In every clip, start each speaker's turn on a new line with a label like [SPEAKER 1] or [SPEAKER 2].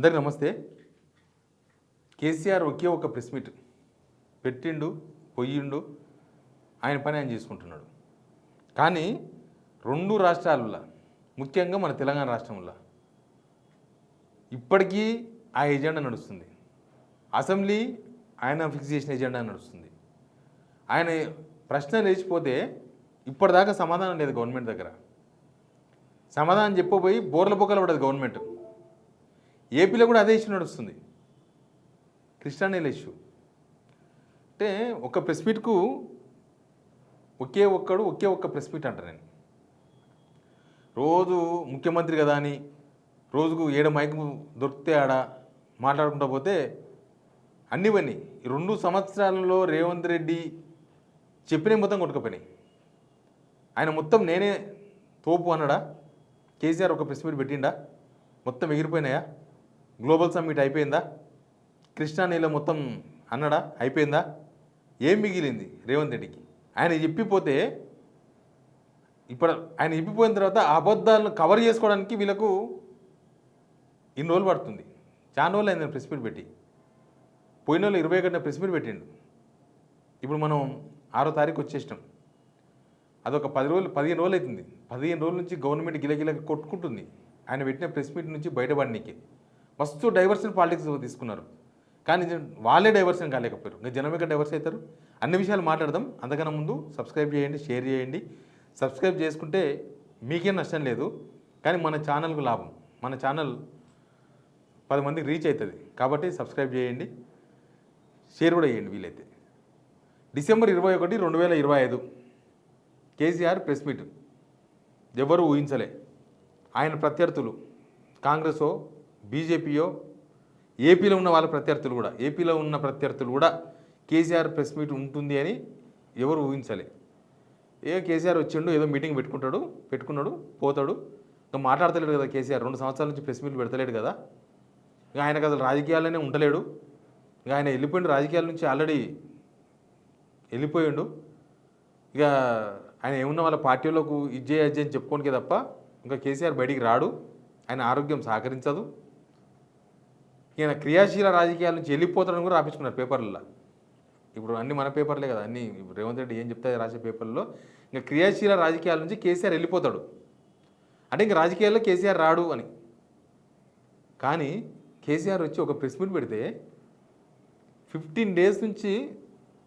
[SPEAKER 1] అందరికీ నమస్తే. కేసీఆర్ ఒకే ఒక ప్రెస్ మీట్ పెట్టిండు, పొయ్యిండు, ఆయన పని ఆయన చేసుకుంటున్నాడు. కానీ రెండు రాష్ట్రాలలో, ముఖ్యంగా మన తెలంగాణ రాష్ట్రంలో ఇప్పటికీ ఆ ఎజెండా నడుస్తుంది. అసెంబ్లీ ఆయన ఫిక్స్ చేసిన ఎజెండా నడుస్తుంది. ఆయన ప్రశ్న లేచిపోతే ఇప్పటిదాకా సమాధానం లేదు గవర్నమెంట్ దగ్గర. సమాధానం చెప్పబోయి బోర్ల బొక్కలు పడదు గవర్నమెంట్. ఏపీలో కూడా అదే ఇష్యూ నడుస్తుంది, కృష్ణా నీళ్ళ ఇష్యూ. అంటే ఒక ప్రెస్ మీట్కు ఒకే ఒక్క ప్రెస్ మీట్ అంట. నేను రోజు ముఖ్యమంత్రి కదా అని రోజుకు 7 మైకు దొరికితే ఆడ మాట్లాడుకుంటూ పోతే అన్నివన్నీ ఈ 2 సంవత్సరాలలో రేవంత్ రెడ్డి చెప్పిన మొత్తం కొట్టుకుపోయినాయి. ఆయన మొత్తం నేనే తోపు అన్నాడా? కేసీఆర్ ఒక ప్రెస్ మీట్ పెట్టిండా? మొత్తం ఎగిరిపోయినాయా? గ్లోబల్ సమ్మిట్ అయిపోయిందా? కృష్ణా నీళ్ళ మొత్తం అన్నాడా? అయిపోయిందా? ఏం మిగిలింది రేవంత్ రెడ్డికి? ఆయన చెప్పిపోతే ఇప్పుడు ఆయన చెప్పిపోయిన తర్వాత అబద్ధాలను కవర్ చేసుకోవడానికి వీళ్ళకు ఇన్ని రోజులు పడుతుంది. చాలా రోజులు అయింది ప్రెస్ మీట్ పెట్టి. పోయిన వాళ్ళు 21 ప్రెస్ మీట్ పెట్టిండు. ఇప్పుడు మనం 6వ తారీఖు వచ్చేసినాం. అదొక 15 రోజులు అవుతుంది. 15 రోజుల నుంచి గవర్నమెంట్ గిలగిల కొట్టుకుంటుంది ఆయన పెట్టిన ప్రెస్ మీట్ నుంచి బయటపడడానికి. మస్తు డైవర్షన్ పాలిటిక్స్ తీసుకున్నారు. కానీ వాళ్ళే డైవర్షన్ కాలేకపోయారు. ఇంకా జనం ఎక్కడ డైవర్స్ అవుతారు? అన్ని విషయాలు మాట్లాడదాం. అంతకన్నా ముందు సబ్స్క్రైబ్ చేయండి, షేర్ చేయండి. సబ్స్క్రైబ్ చేసుకుంటే మీకేం నష్టం లేదు, కానీ మన ఛానల్కు లాభం. మన ఛానల్ 10 మందికి రీచ్ అవుతుంది కాబట్టి సబ్స్క్రైబ్ చేయండి, షేర్ కూడా చేయండి వీలైతే. December 21, 2025 KCR press meet. ఎవరు ఊహించలే. ఆయన ప్రత్యర్థులు కాంగ్రెసో బీజేపీయో, ఏపీలో ఉన్న వాళ్ళ ప్రత్యర్థులు కూడా కేసీఆర్ ప్రెస్ మీట్ ఉంటుంది అని ఎవరు ఊహించలే. కేసీఆర్ వచ్చిండు, ఏదో మీటింగ్ పెట్టుకున్నాడు, పోతాడు. ఇంకా మాట్లాడతలేడు కదా కేసీఆర్. 2 సంవత్సరాల నుంచి ప్రెస్ మీట్లు పెడతలేడు కదా. ఇంకా ఆయనకు అసలు రాజకీయాలనే ఉండలేడు. ఇంకా ఆయన వెళ్ళిపోయిండు, రాజకీయాల నుంచి ఆల్రెడీ వెళ్ళిపోయిండు. ఇక ఆయన ఏమున్న వాళ్ళ పార్టీలోకి ఇజ్జే అని చెప్పుకోనికే తప్ప ఇంకా కేసీఆర్ బయటికి రాడు. ఆయన ఆరోగ్యం సహకరించదు. ఈయన క్రియాశీల రాజకీయాల నుంచి వెళ్ళిపోతాడని కూడా రాపించుకున్నారు పేపర్లలో. ఇప్పుడు అన్ని మన పేపర్లే కదా, అన్ని రేవంత్ రెడ్డి ఏం చెప్తాయి రాసే పేపర్లలో. ఇంకా క్రియాశీల రాజకీయాల నుంచి కేసీఆర్ వెళ్ళిపోతాడు అంటే ఇంకా రాజకీయాల్లో కేసీఆర్ రాడు అని. కానీ కేసీఆర్ వచ్చి ఒక ప్రెస్ మీట్ పెడితే 15 డేస్ నుంచి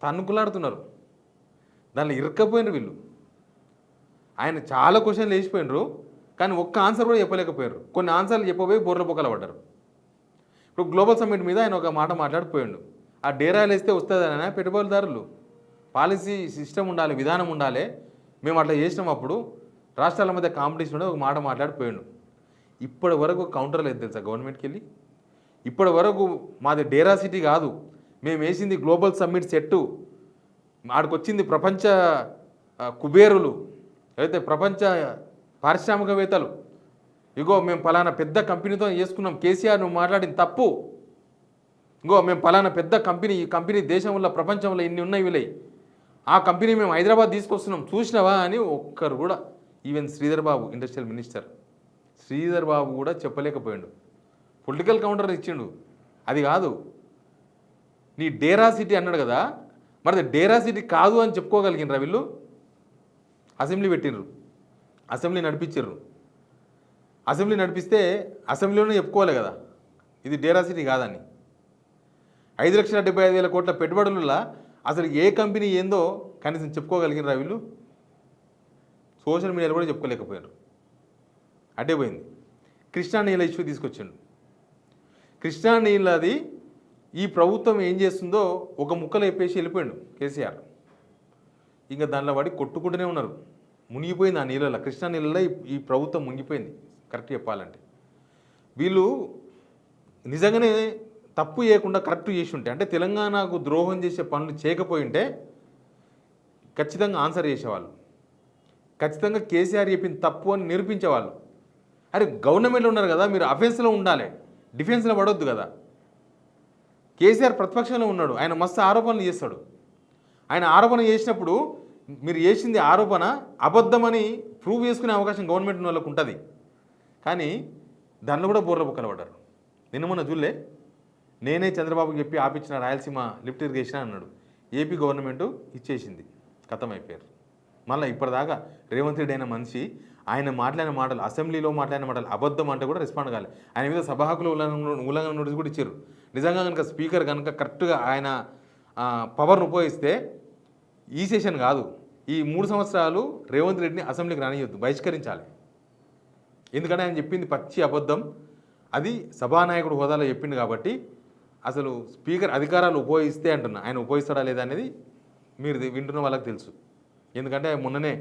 [SPEAKER 1] తన్నుకులాడుతున్నారు. దానిలో ఇరక్కపోయినారు వీళ్ళు. ఆయన చాలా క్వశ్చన్లు వేసిపోయినారు, కానీ ఒక్క ఆన్సర్ కూడా చెప్పలేకపోయారు. కొన్ని ఆన్సర్లు చెప్పబోయి బోర్ల బొక్కలు పడ్డారు. ఇప్పుడు గ్లోబల్ సమ్మిట్ మీద ఆయన ఒక మాట మాట్లాడిపోయాడు. ఆ డేరాలు వేస్తే వస్తుందనే పెట్టుబడిదారులు పాలసీ సిస్టమ్ ఉండాలి, విధానం ఉండాలి. మేము అట్లా చేసినాం, అప్పుడు రాష్ట్రాల మధ్య కాంపిటీషన్ ఉండే ఒక మాట మాట్లాడిపోయాడు. ఇప్పటి వరకు కౌంటర్ లేదు తెలుసా గవర్నమెంట్కి వెళ్ళి. ఇప్పటి వరకు మాది డేరా సిటీ కాదు, మేము వేసింది గ్లోబల్ సమ్మిట్ సెట్టు. ఆడికొచ్చింది ప్రపంచ కుబేరులు, అయితే ప్రపంచ పారిశ్రామికవేత్తలు. ఇగో మేము పలానా పెద్ద కంపెనీతో చేసుకున్నాం, కేసీఆర్ నువ్వు మాట్లాడింది తప్పు. ఇంకో మేము పలానా పెద్ద కంపెనీ, ఈ కంపెనీ దేశంలో ప్రపంచంలో ఇన్ని ఉన్నాయి వీలై, ఆ కంపెనీ మేము హైదరాబాద్ తీసుకొస్తున్నాం చూసినావా అని ఒక్కరు కూడా, even Sridhar Babu industrial minister Sridhar Babu కూడా చెప్పలేకపోయాడు. పొలిటికల్ కౌంటర్ ఇచ్చిండు. అది కాదు, నీ డేరా సిటీ అన్నాడు కదా, మరి డేరా సిటీ కాదు అని చెప్పుకోగలిగినరా వీళ్ళు? అసెంబ్లీ పెట్టినరు, అసెంబ్లీ నడిపించారు. అసెంబ్లీ నడిపిస్తే అసెంబ్లీలోనే చెప్పుకోవాలి కదా ఇది డేరా సిటీ కాదని. 5,75,000 కోట్ల పెట్టుబడులలో అసలు ఏ కంపెనీ ఏందో కనీసం చెప్పుకోగలిగినరా వీళ్ళు? సోషల్ మీడియాలో కూడా చెప్పుకోలేకపోయారు. అడ్డే పోయింది. కృష్ణా నీళ్ళ ఇష్యూ తీసుకొచ్చిండు. కృష్ణా నీళ్ళది ఈ ప్రభుత్వం ఏం చేస్తుందో ఒక ముక్కలు చెప్పేసి వెళ్ళిపోయాడు కేసీఆర్. ఇంకా దానిలో పడి కొట్టుకుంటూనే ఉన్నారు. మునిగిపోయింది ఆ నీళ్ళలో, కృష్ణా నీళ్ళలో ఈ ప్రభుత్వం మునిగిపోయింది కరెక్ట్ చెప్పాలంటే. వీళ్ళు నిజంగానే తప్పు చేయకుండా కరెక్ట్ చేసి ఉంటే, అంటే తెలంగాణకు ద్రోహం చేసే పనులు చేయకపోయి ఉంటే ఖచ్చితంగా ఆన్సర్ చేసేవాళ్ళు, ఖచ్చితంగా కేసీఆర్ చెప్పింది తప్పు అని నిరూపించేవాళ్ళు. అరే గవర్నమెంట్లో ఉన్నారు కదా, మీరు అఫెన్స్లో ఉండాలి, డిఫెన్స్లో పడొద్దు కదా. కేసీఆర్ ప్రతిపక్షంలో ఉన్నాడు, ఆయన మస్తు ఆరోపణలు చేస్తాడు. ఆయన ఆరోపణ చేసినప్పుడు మీరు చేసింది ఆరోపణ అబద్ధమని ప్రూవ్ చేసుకునే అవకాశం గవర్నమెంట్ వాళ్ళకు ఉంటుంది. కానీ దానిలో కూడా బోర్ల బుక్కలు పడ్డారు. నిన్న మొన్న చూడలే, నేనే చంద్రబాబుకి చెప్పి ఆపించిన రాయలసీమ లిఫ్ట్ ఇరిగేషన్ అన్నాడు. ఏపీ గవర్నమెంట్ ఇచ్చేసింది, ఖతం అయిపోయారు. మళ్ళీ ఇప్పటిదాకా రేవంత్ రెడ్డి అయిన మనిషి ఆయన మాట్లాడిన మాటలు, అసెంబ్లీలో మాట్లాడిన మాటలు అబద్ధం అంటే కూడా రెస్పాండ్ కాలేదు. ఆయన మీద సభ హక్కుల ఉల్లంఘన నోటీస్ కూడా ఇచ్చారు. నిజంగా కనుక స్పీకర్ కనుక కరెక్ట్గా ఆయన పవర్ను ఉపయోగిస్తే ఈ సెషన్ కాదు, ఈ 3 సంవత్సరాలు రేవంత్ రెడ్డిని అసెంబ్లీకి రానియొద్దు, బహిష్కరించాలి. ఎందుకంటే ఆయన చెప్పింది పచ్చి అబద్ధం. అది సభానాయకుడు హోదాలో చెప్పింది కాబట్టి అసలు స్పీకర్ అధికారాలు ఉపయోగిస్తే అంటున్నా, ఆయన ఉపయోగిస్తాడా లేదా అనేది మీరు వింటున్న వాళ్ళకి తెలుసు. ఎందుకంటే మొన్ననే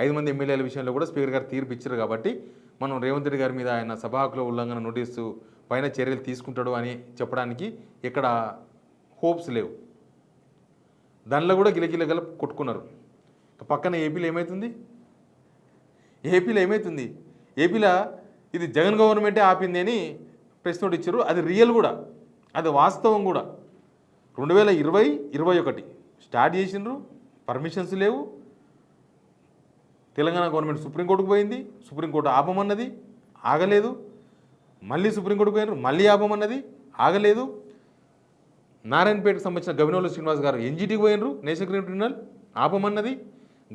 [SPEAKER 1] 5 మంది ఎమ్మెల్యేల విషయంలో కూడా స్పీకర్ గారు తీర్పు ఇచ్చారు కాబట్టి మనం రేవంత్ రెడ్డి గారి మీద ఆయన సభా హక్కుల ఉల్లంఘన నోటీసు పైన చర్యలు తీసుకుంటాడు అని చెప్పడానికి ఇక్కడ హోప్స్ లేవు. దానిలో కూడా గిలగిలగల కొట్టుకున్నారు. పక్కన ఏపీలో ఏమవుతుంది, ఏపీలో ఇది జగన్ గవర్నమెంటే ఆపింది అని ప్రెస్ నోట్ ఇచ్చారు. అది రియల్ కూడా, అది వాస్తవం కూడా. 2020-21 స్టార్ట్ చేసిండ్రు, పర్మిషన్స్ లేవు. తెలంగాణ గవర్నమెంట్ సుప్రీంకోర్టుకు పోయింది, సుప్రీంకోర్టు ఆపమన్నది, ఆగలేదు. మళ్ళీ సుప్రీంకోర్టుకు పోయినారు, మళ్ళీ ఆపమన్నది, ఆగలేదు. నారాయణపేటకు సంబంధించిన గవినోలు శ్రీనివాస్ గారు ఎన్జిటికి పోయినరు, నేషనల్ క్రిమినల్ ట్రిబ్యునల్ ఆపమన్నది,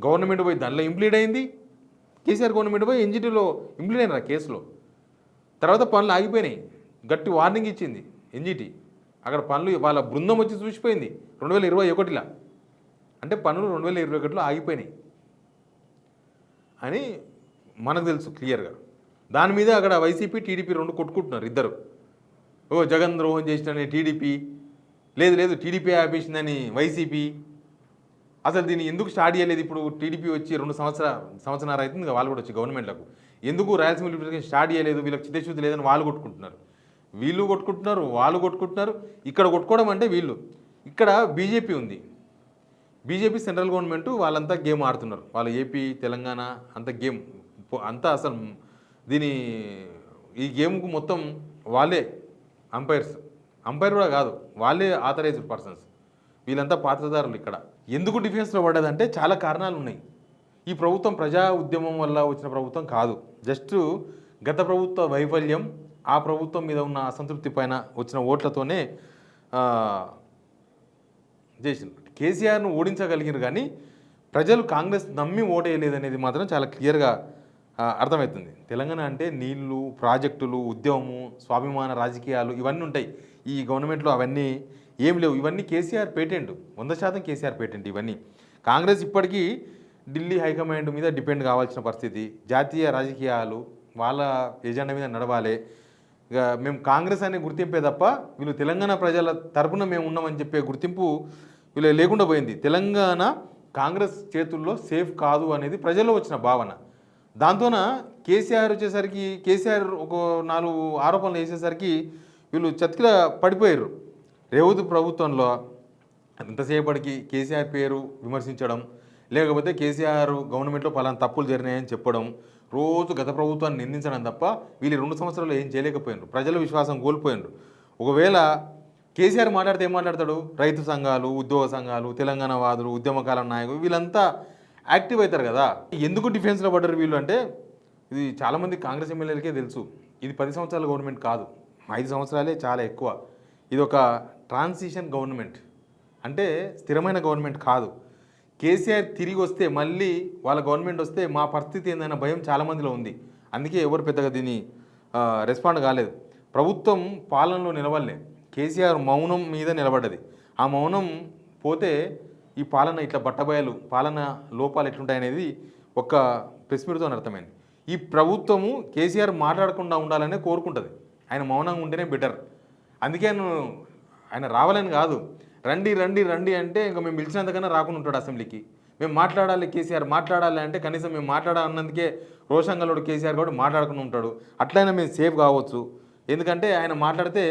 [SPEAKER 1] గవర్నమెంట్ పోయి దానిలో ఇంప్లీడ్ అయింది. కేసీఆర్ గవర్నమెంట్ పోయి ఎన్జిటిలో ఇంప్లీడ్ అయినారు ఆ కేసులో. తర్వాత పనులు ఆగిపోయినాయి, గట్టి వార్నింగ్ ఇచ్చింది ఎన్జిటి. అక్కడ పనులు వాళ్ళ బృందం వచ్చి చూసిపోయింది 2021లో. అంటే పనులు 2021లో ఆగిపోయినాయి అని మనకు తెలుసు క్లియర్గా. దాని మీద అక్కడ వైసీపీ టీడీపీ రెండు కొట్టుకుంటున్నారు ఇద్దరు. ఓ జగన్ ద్రోహం చేసినని టీడీపీ, లేదు టీడీపీ ఆపేసిందని వైసీపీ. అసలు దీన్ని ఎందుకు స్టార్ట్ చేయలేదు? ఇప్పుడు టీడీపీ వచ్చి 2 సంవత్సరాలు అవుతుంది కదా, వాళ్ళు కూడా వచ్చి గవర్నమెంట్లకు ఎందుకు రాయలసీమ లిఫ్ట్ స్టార్ట్ చేయలేదు, వీళ్ళకి చిత్తశుద్ధి లేదని వాళ్ళు కొట్టుకుంటున్నారు, వీళ్ళు కొట్టుకుంటున్నారు, వాళ్ళు కొట్టుకుంటున్నారు. ఇక్కడ కొట్టుకోవడం అంటే వీళ్ళు, ఇక్కడ బీజేపీ ఉంది, బీజేపీ సెంట్రల్ గవర్నమెంట్ వాళ్ళంతా గేమ్ ఆడుతున్నారు. వాళ్ళు ఏపీ తెలంగాణ అంత గేమ్ అంతా అసలు ఈ గేమ్కు మొత్తం వాళ్ళే అంపైర్ కూడా కాదు, వాళ్ళే ఆథరైజ్డ్ పర్సన్స్. వీళ్ళంతా పాత్రదారులు. ఇక్కడ ఎందుకు డిఫెన్స్లో పడ్డదంటే చాలా కారణాలు ఉన్నాయి. ఈ ప్రభుత్వం ప్రజా ఉద్యమం వల్ల వచ్చిన ప్రభుత్వం కాదు, జస్ట్ గత ప్రభుత్వ వైఫల్యం, ఆ ప్రభుత్వం మీద ఉన్న అసంతృప్తి పైన వచ్చిన ఓట్లతోనే చేసింది. కేసీఆర్ను ఓడించగలిగినారు కానీ ప్రజలు కాంగ్రెస్ నమ్మి ఓటేయలేదనేది మాత్రం చాలా క్లియర్గా అర్థమవుతుంది. తెలంగాణ అంటే నీళ్లు, ప్రాజెక్టులు, ఉద్యమము, స్వాభిమాన రాజకీయాలు ఇవన్నీ ఉంటాయి. ఈ గవర్నమెంట్లో అవన్నీ ఏం లేవు. ఇవన్నీ కేసీఆర్ పేటెంట్, 100% కేసీఆర్ పేటెంట్. ఇవన్నీ కాంగ్రెస్ ఇప్పటికీ ఢిల్లీ హైకమాండ్ మీద డిపెండ్ కావాల్సిన పరిస్థితి. జాతీయ రాజకీయాలు వాళ్ళ ఎజెండా మీద నడవాలి. ఇక మేము కాంగ్రెస్ అనే గుర్తింపే తప్ప వీళ్ళు తెలంగాణ ప్రజల తరపున మేము ఉన్నామని చెప్పే గుర్తింపు వీళ్ళు లేకుండా పోయింది. తెలంగాణ కాంగ్రెస్ చేతుల్లో సేఫ్ కాదు అనేది ప్రజల్లో వచ్చిన భావన. దాంతోన కేసీఆర్ వచ్చేసరికి, కేసీఆర్ ఒక 4 ఆరోపణలు వేసేసరికి వీళ్ళు చతికిల పడిపోయారు. రేవంత్ ప్రభుత్వంలో ఇంతసేపటికి కేసీఆర్ పేరు విమర్శించడం, లేకపోతే కేసీఆర్ గవర్నమెంట్లో పలానా తప్పులు జరిగినాయని చెప్పడం, రోజు గత ప్రభుత్వాన్ని నిందించడం తప్ప వీళ్ళు 2 సంవత్సరాలు ఏం చేయలేకపోయినారు. ప్రజల విశ్వాసం కోల్పోయినారు. ఒకవేళ కేసీఆర్ మాట్లాడితే ఏం మాట్లాడతాడు? రైతు సంఘాలు, ఉద్యోగ సంఘాలు, తెలంగాణ వాదులు, ఉద్యమకాల నాయకులు వీళ్ళంతా యాక్టివ్ అవుతారు కదా. ఎందుకు డిఫెన్స్లో పడ్డారు వీళ్ళు అంటే, ఇది చాలామంది కాంగ్రెస్ ఎమ్మెల్యేలకే తెలుసు. ఇది 10 సంవత్సరాల గవర్నమెంట్ కాదు, 5 సంవత్సరాలే చాలా ఎక్కువ. ఇది ఒక ట్రాన్సిషన్ గవర్నమెంట్, అంటే స్థిరమైన గవర్నమెంట్ కాదు. కేసీఆర్ తిరిగి వస్తే, మళ్ళీ వాళ్ళ గవర్నమెంట్ వస్తే మా పరిస్థితి ఏందన్న భయం చాలామందిలో ఉంది. అందుకే ఎవరు పెద్దగా దీన్ని రెస్పాండ్ కాలేదు. ప్రభుత్వం పాలనలో నిలవలే, కేసీఆర్ మౌనం మీద నిలబడ్డది. ఆ మౌనం పోతే ఈ పాలన ఇట్లా బట్టబయలు, పాలన లోపాలు ఎట్లుంటాయనేది ఒక ప్రెస్ మీట్తో అర్థమైంది. ఈ ప్రభుత్వము కేసీఆర్ మాట్లాడకుండా ఉండాలనే కోరుకుంటుంది. ఆయన మౌనంగా ఉంటేనే బెటర్. అందుకే ఆయన రావాలని కాదు, రండి రండి రండి అంటే ఇంకా మేము పిలిచినంతకన్నా రాకుండా ఉంటాడు అసెంబ్లీకి. మేము మాట్లాడాలి, కేసీఆర్ మాట్లాడాలి అంటే కనీసం మేము మాట్లాడాలన్నందుకే రోషంగలోడు కేసీఆర్ కూడా మాట్లాడకుండా ఉంటాడు. అట్లయినా మేము సేఫ్ కావచ్చు. ఎందుకంటే ఆయన మాట్లాడితే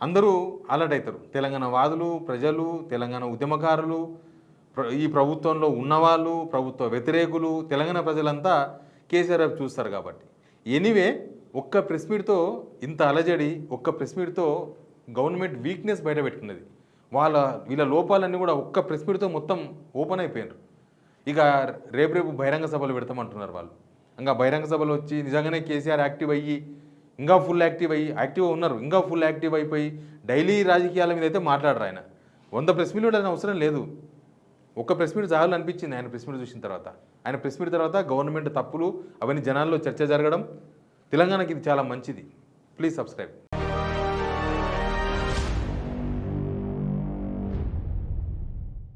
[SPEAKER 1] అందరూ అలర్ట్ అవుతారు. తెలంగాణ వాదులు, ప్రజలు, తెలంగాణ ఉద్యమకారులు, ఈ ప్రభుత్వంలో ఉన్నవాళ్ళు, ప్రభుత్వ వ్యతిరేకులు, తెలంగాణ ప్రజలంతా కేసీఆర్ వైపు చూస్తారు కాబట్టి. ఎనీవే, ఒక్క ప్రెస్ మీట్తో ఇంత అలజడి, ఒక్క ప్రెస్ మీట్తో గవర్నమెంట్ వీక్నెస్ బయట పెట్టుకున్నది. వీళ్ళ లోపాలన్నీ కూడా ఒక్క ప్రెస్ మీట్తో మొత్తం ఓపెన్ అయిపోయినారు. ఇక రేపు బహిరంగ సభలు పెడతామంటున్నారు వాళ్ళు. ఇంకా బహిరంగ సభలు వచ్చి నిజంగానే కేసీఆర్ యాక్టివ్ అయ్యి ఇంకా ఫుల్ యాక్టివ్ ఉన్నారు, ఇంకా ఫుల్ యాక్టివ్ అయిపోయి డైలీ రాజకీయాల మీద అయితే మాట్లాడరు ఆయన. 100 ప్రెస్ మీట్లు ఆయన అవసరం లేదు, ఒక్క ప్రెస్ మీట్ చాలు అనిపించింది ఆయన ప్రెస్ మీట్ చూసిన తర్వాత. ఆయన ప్రెస్ మీట్ తర్వాత గవర్నమెంట్ తప్పులు అవన్నీ జనాల్లో చర్చ జరగడం, తెలంగాణకి ఇది చాలా మంచిది. Please subscribe.